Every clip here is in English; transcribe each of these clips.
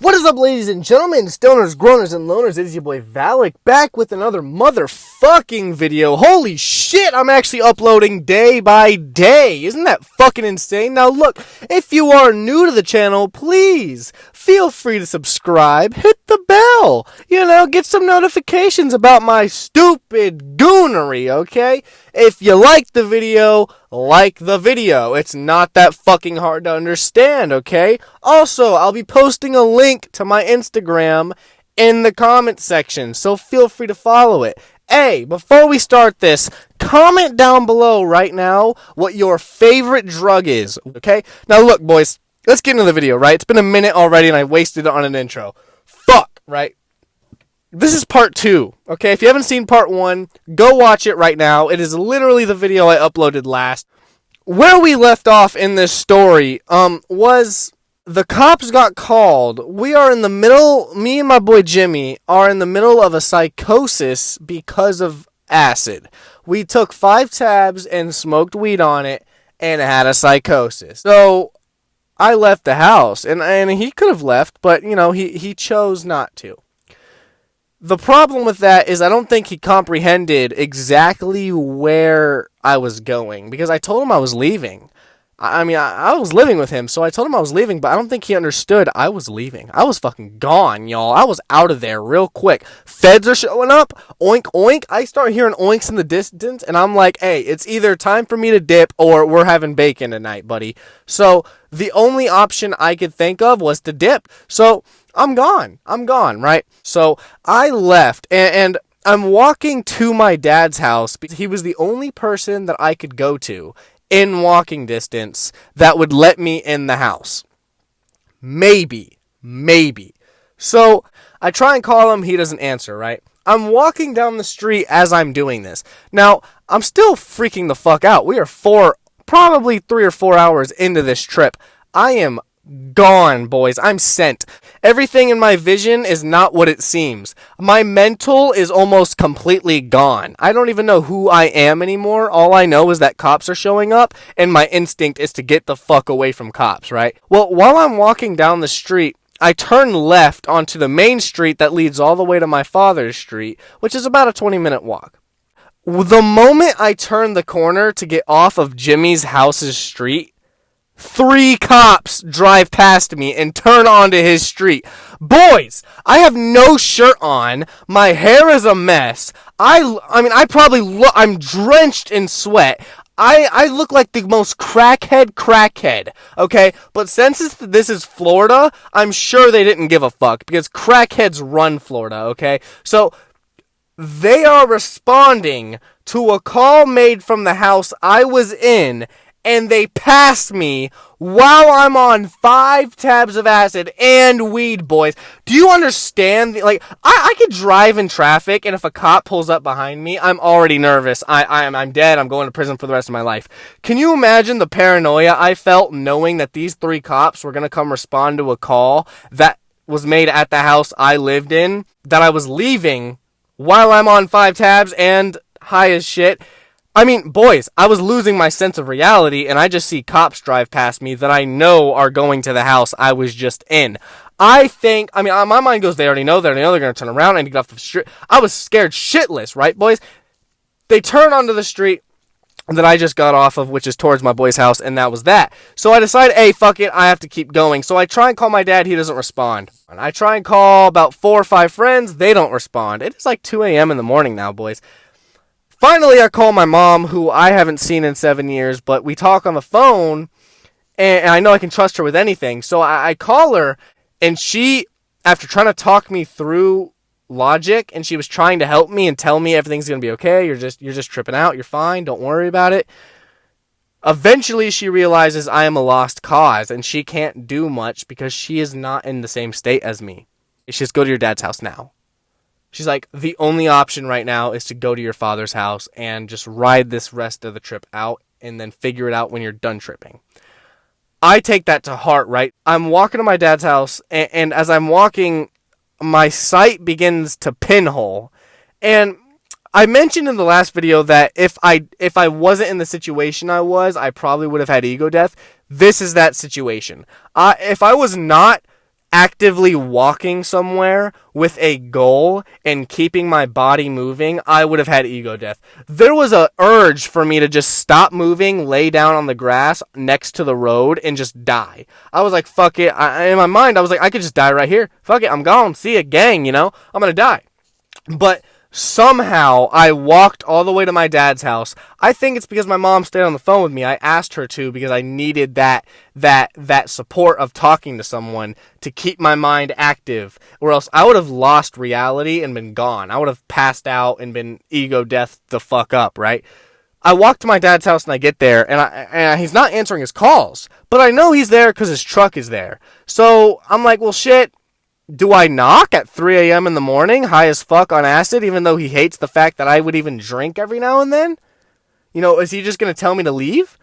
What is up, ladies and gentlemen, stoners, groaners, and loners? It is your boy Valak, back with another motherfucking video. Holy shit, I'm actually uploading day by day. Isn't that fucking insane? Now look, if you are new to the channel, please feel free to subscribe, hit the bell, get some notifications about my stupid goonery, okay? If you like the video, like the video. It's not that fucking hard to understand, okay? Also, I'll be posting a link to my Instagram in the comment section, so feel free to follow it. Hey, before we start this, comment down below right now what your favorite drug is, okay? Now look, boys, let's get into the video, right? It's been a minute already and I wasted it on an intro. Fuck, right? This is part 2, okay? If you haven't seen part 1, go watch it right now. It is literally the video I uploaded last. Where we left off in this story, was the cops got called. We are in the middle, me and my boy Jimmy are in the middle of a psychosis because of acid. We took 5 tabs and smoked weed on it and had a psychosis. So, I left the house, and he could have left, but, he chose not to. The problem with that is I don't think he comprehended exactly where I was going, because I told him I was leaving. I was living with him, so I told him I was leaving, but I don't think he understood I was leaving. I was fucking gone, y'all. I was out of there real quick. Feds are showing up. Oink, oink. I start hearing oinks in the distance, and I'm like, hey, it's either time for me to dip or we're having bacon tonight, buddy. So the only option I could think of was to dip. So I'm gone, right? So I left, and I'm walking to my dad's house because he was the only person that I could go to in walking distance that would let me in the house. Maybe. So I try and call him, he doesn't answer, right? I'm walking down the street as I'm doing this. Now, I'm still freaking the fuck out. We are probably 3 or 4 hours into this trip. I am gone, boys. I'm sent. Everything in my vision is not what it seems. My mental is almost completely gone. I don't even know who I am anymore. All I know is that cops are showing up, and my instinct is to get the fuck away from cops, right? Well, while I'm walking down the street, I turn left onto the main street that leads all the way to my father's street, which is about a 20-minute walk. The moment I turn the corner to get off of Jimmy's house's street, 3 cops drive past me and turn onto his street. Boys, I have no shirt on. My hair is a mess. I'm drenched in sweat. I look like the most crackhead, okay? But since this is Florida, I'm sure they didn't give a fuck because crackheads run Florida, okay? So they are responding to a call made from the house I was in, and they passed me while I'm on 5 tabs of acid and weed, boys. Do you understand? I could drive in traffic, and if a cop pulls up behind me, I'm already nervous. I'm dead. I'm going to prison for the rest of my life. Can you imagine the paranoia I felt knowing that these 3 cops were going to come respond to a call that was made at the house I lived in, that I was leaving while I'm on 5 tabs and high as shit? Boys, I was losing my sense of reality, and I just see cops drive past me that I know are going to the house I was just in. My mind goes, they already know they're going to turn around and get off the street. I was scared shitless, right, boys? They turn onto the street that I just got off of, which is towards my boy's house, and that was that. So I decide, hey, fuck it, I have to keep going. So I try and call my dad, he doesn't respond. And I try and call about 4 or 5 friends, they don't respond. It is like 2 a.m. in the morning now, boys. Finally, I call my mom, who I haven't seen in 7 years, but we talk on the phone, and I know I can trust her with anything. So I call her, and she, after trying to talk me through logic, and she was trying to help me and tell me everything's going to be okay, you're just tripping out, you're fine, don't worry about it. Eventually, she realizes I am a lost cause, and she can't do much because she is not in the same state as me. She says, go to your dad's house now. She's like, the only option right now is to go to your father's house and just ride this rest of the trip out and then figure it out when you're done tripping. I take that to heart, right? I'm walking to my dad's house, and as I'm walking, my sight begins to pinhole. And I mentioned in the last video that if I wasn't in the situation I was, I probably would have had ego death. This is that situation. If I was not actively walking somewhere with a goal and keeping my body moving, I would have had ego death. There was a urge for me to just stop moving, lay down on the grass next to the road, and just die. I was like, fuck it. In my mind, I was like, I could just die right here. Fuck it, I'm gone. See ya, gang, you know? I'm gonna die. But somehow I walked all the way to my dad's house. I think it's because my mom stayed on the phone with me. I asked her to because I needed that support of talking to someone to keep my mind active, or else I would have lost reality and been gone. I would have passed out and been ego death the fuck up, right? I walk to my dad's house and I get there and he's not answering his calls, but I know he's there because his truck is there. So I'm like, well, shit. Do I knock at 3 a.m. in the morning, high as fuck on acid, even though he hates the fact that I would even drink every now and then? You know, is he just going to tell me to leave?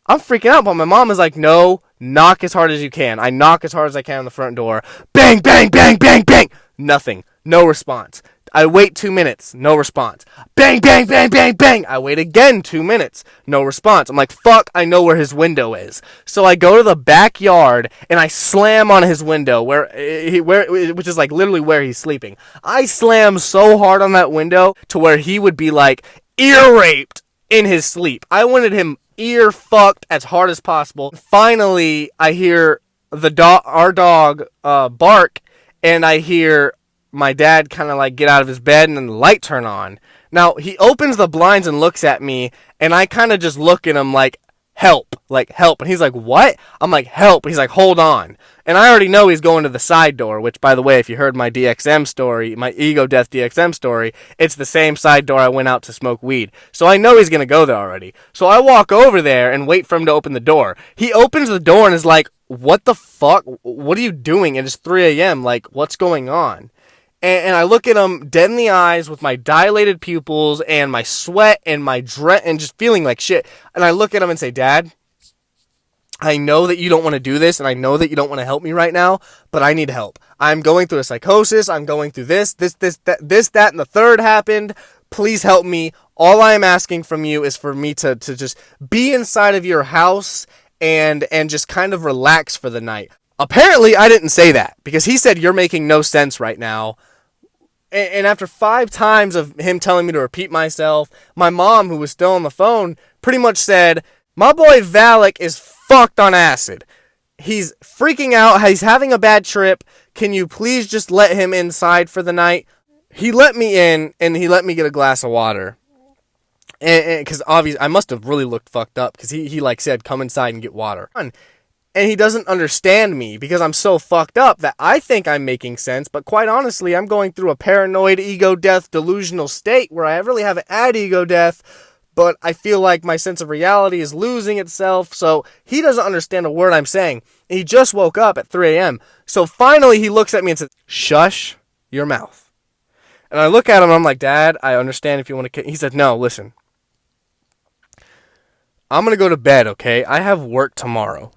I'm freaking out, but my mom is like, no, knock as hard as you can. I knock as hard as I can on the front door. Bang, bang, bang, bang, bang. Nothing. No response. I wait 2 minutes. No response. Bang, bang, bang, bang, bang. I wait again 2 minutes. No response. I'm like, fuck, I know where his window is. So I go to the backyard and I slam on his window which is like literally where he's sleeping. I slam so hard on that window to where he would be like ear raped in his sleep. I wanted him ear fucked as hard as possible. Finally, I hear our dog bark, and I hear my dad kind of like get out of his bed and then the light turn on. Now, he opens the blinds and looks at me, and I kind of just look at him like, help. And he's like, what? I'm like, help. He's like, hold on. And I already know he's going to the side door, which, by the way, if you heard my DXM story, my ego death DXM story, it's the same side door I went out to smoke weed. So I know he's going to go there already. So I walk over there and wait for him to open the door. He opens the door and is like, what the fuck? What are you doing? And it's 3 a.m. Like, what's going on? And I look at him dead in the eyes with my dilated pupils and my sweat and my and just feeling like shit. And I look at him and say, Dad, I know that you don't want to do this, and I know that you don't want to help me right now, but I need help. I'm going through a psychosis. I'm going through this, that, and the third happened. Please help me. All I am asking from you is for me to just be inside of your house and just kind of relax for the night. Apparently, I didn't say that because he said, you're making no sense right now. And after 5 times of him telling me to repeat myself, my mom, who was still on the phone, pretty much said, my boy Valak is fucked on acid. He's freaking out. He's having a bad trip. Can you please just let him inside for the night? He let me in, and he let me get a glass of water. And because obviously, I must have really looked fucked up because he like said, come inside and get water. And he doesn't understand me because I'm so fucked up that I think I'm making sense. But quite honestly, I'm going through a paranoid ego death delusional state where I really haven't had ego death, but I feel like my sense of reality is losing itself. So he doesn't understand a word I'm saying. He just woke up at 3 a.m. So finally he looks at me and says, shush your mouth. And I look at him and I'm like, Dad, I understand if you want to. He said, no, listen. I'm going to go to bed, okay? I have work tomorrow.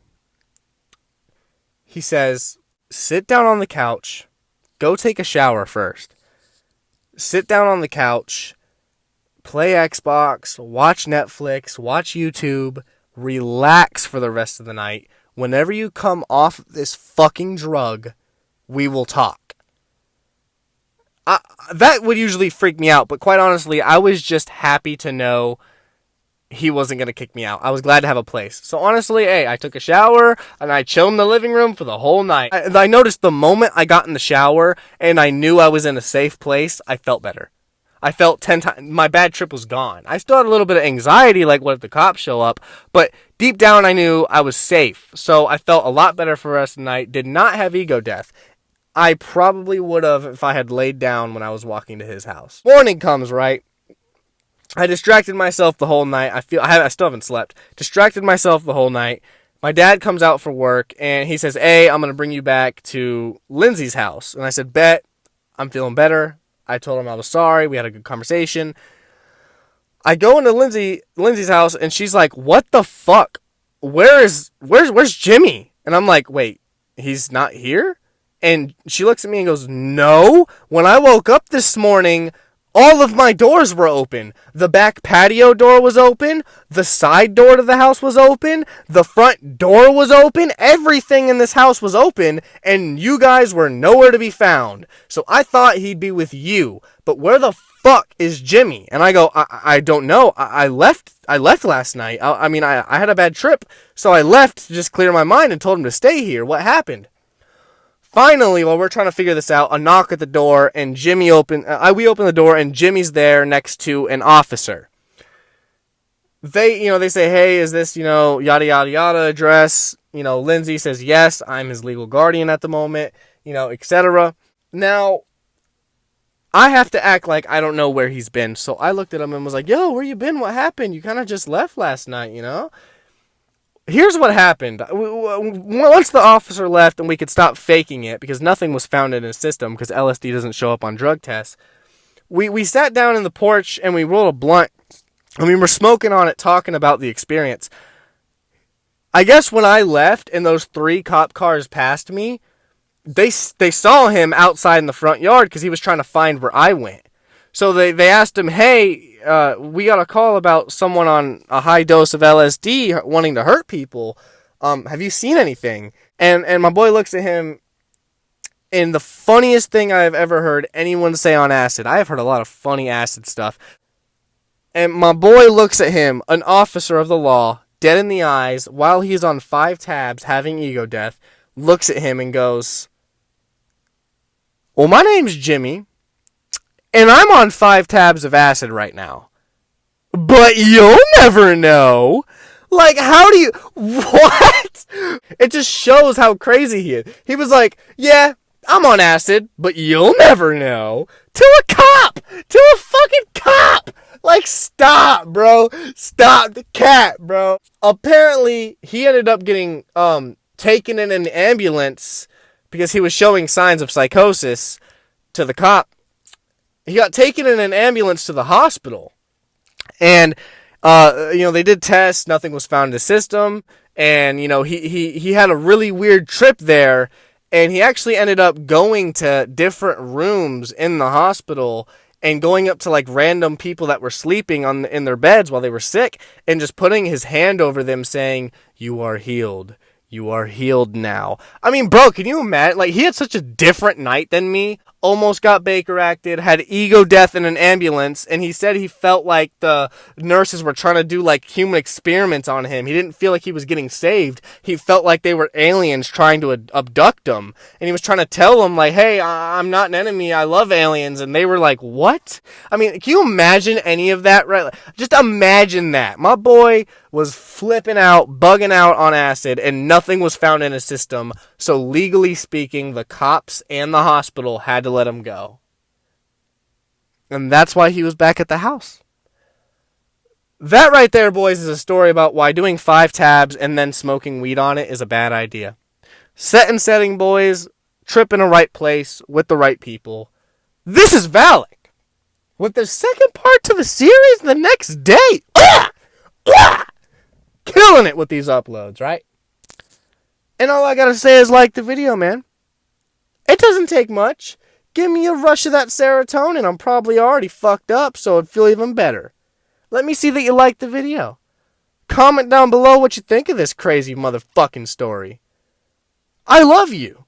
He says, sit down on the couch, go take a shower first. Sit down on the couch, play Xbox, watch Netflix, watch YouTube, relax for the rest of the night. Whenever you come off this fucking drug, we will talk. That would usually freak me out, but quite honestly, I was just happy to know he wasn't going to kick me out. I was glad to have a place. So honestly, hey, I took a shower and I chilled in the living room for the whole night. I noticed the moment I got in the shower and I knew I was in a safe place, I felt better. I felt 10 times, my bad trip was gone. I still had a little bit of anxiety, like what if the cops show up, but deep down I knew I was safe. So I felt a lot better for the rest of the night, did not have ego death. I probably would have if I had laid down when I was walking to his house. Morning comes, right? I distracted myself the whole night. I still haven't slept. Distracted myself the whole night. My dad comes out for work, and he says, hey, I'm going to bring you back to Lindsay's house. And I said, bet. I'm feeling better. I told him I was sorry. We had a good conversation. I go into Lindsay's house, and she's like, what the fuck? Where's Jimmy? And I'm like, wait, he's not here? And she looks at me and goes, no. When I woke up this morning, All of my doors were open. The back patio door was open. The side door to the house was open. The front door was open. Everything in this house was open, and you guys were nowhere to be found. So I thought he'd be with you. But where the fuck is Jimmy? And I go, I don't know. I left last night. I had a bad trip, so I left to just clear my mind and told him to stay here. What happened? Finally, while we're trying to figure this out, a knock at the door, and we open the door, and Jimmy's there next to an officer. They say, hey, is this, yada, yada, yada address? Lindsay says, yes, I'm his legal guardian at the moment, etc. Now, I have to act like I don't know where he's been, so I looked at him and was like, yo, where you been? What happened? You kind of just left last night, Here's what happened. Once the officer left and we could stop faking it because nothing was found in his system because LSD doesn't show up on drug tests, we sat down in the porch and we rolled a blunt and we were smoking on it talking about the experience. I guess when I left and those 3 cop cars passed me, they saw him outside in the front yard because he was trying to find where I went. So they asked him, hey, we got a call about someone on a high dose of LSD wanting to hurt people. Have you seen anything? And my boy looks at him, and the funniest thing I've ever heard anyone say on acid. I have heard a lot of funny acid stuff. And my boy looks at him, an officer of the law, dead in the eyes, while he's on 5 tabs having ego death, looks at him and goes, well, my name's Jimmy. And I'm on 5 tabs of acid right now. But you'll never know. Like, how do you... What? It just shows how crazy he is. He was like, yeah, I'm on acid, but you'll never know. To a cop! To a fucking cop! Like, stop, bro. Stop the cat, bro. Apparently, he ended up getting taken in an ambulance because he was showing signs of psychosis to the cop. He got taken in an ambulance to the hospital. And, they did tests. Nothing was found in his system. And, he had a really weird trip there. And he actually ended up going to different rooms in the hospital and going up to, like, random people that were sleeping in their beds while they were sick and just putting his hand over them saying, you are healed. You are healed now. I mean, bro, can you imagine? Like, he had such a different night than me. Almost got Baker acted, had ego death in an ambulance, and he said he felt like the nurses were trying to do, like, human experiments on him. He didn't feel like he was getting saved. He felt like they were aliens trying to abduct him. And he was trying to tell them, like, hey, I'm not an enemy. I love aliens. And they were like, what? I mean, can you imagine any of that? Right? Just imagine that. My boy was flipping out, bugging out on acid, and nothing was found in his system. So legally speaking, the cops and the hospital had to let him go. And that's why he was back at the house. That right there, boys, is a story about why doing 5 tabs and then smoking weed on it is a bad idea. Set and setting, boys. Trip in the right place with the right people. This is Valak. With the second part to the series the next day. Killing it with these uploads, right? And all I gotta say is like the video, man. It doesn't take much. Give me a rush of that serotonin. I'm probably already fucked up, so it'd feel even better. Let me see that you liked the video. Comment down below what you think of this crazy motherfucking story. I love you.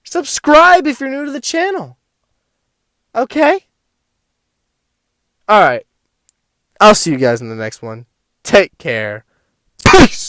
Subscribe if you're new to the channel. Okay? Alright. I'll see you guys in the next one. Take care. Peace!